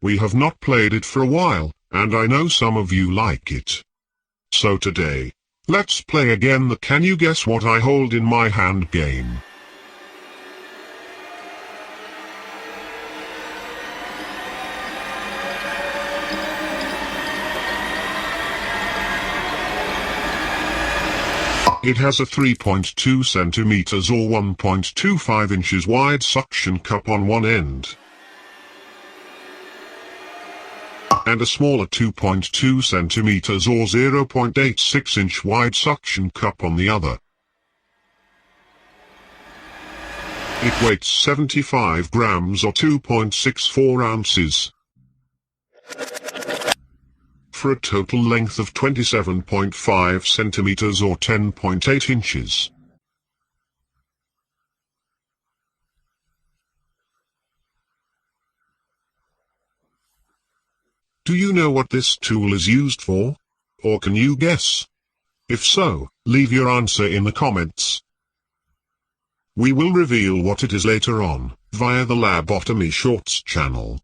We have not played it for a while, and I know some of you like it. So today, let's play again the Can You Guess What I Hold in My Hand game. It has a 3.2 centimeters or 1.25 inches wide suction cup on one end, and a smaller 2.2 centimeters or 0.86 inch wide suction cup on the other. It weighs 75 grams or 2.64 ounces. For a total length of 27.5 centimeters or 10.8 inches. Do you know what this tool is used for? Or can you guess? If so, leave your answer in the comments. We will reveal what it is later on, via the LabOtomy Shorts channel.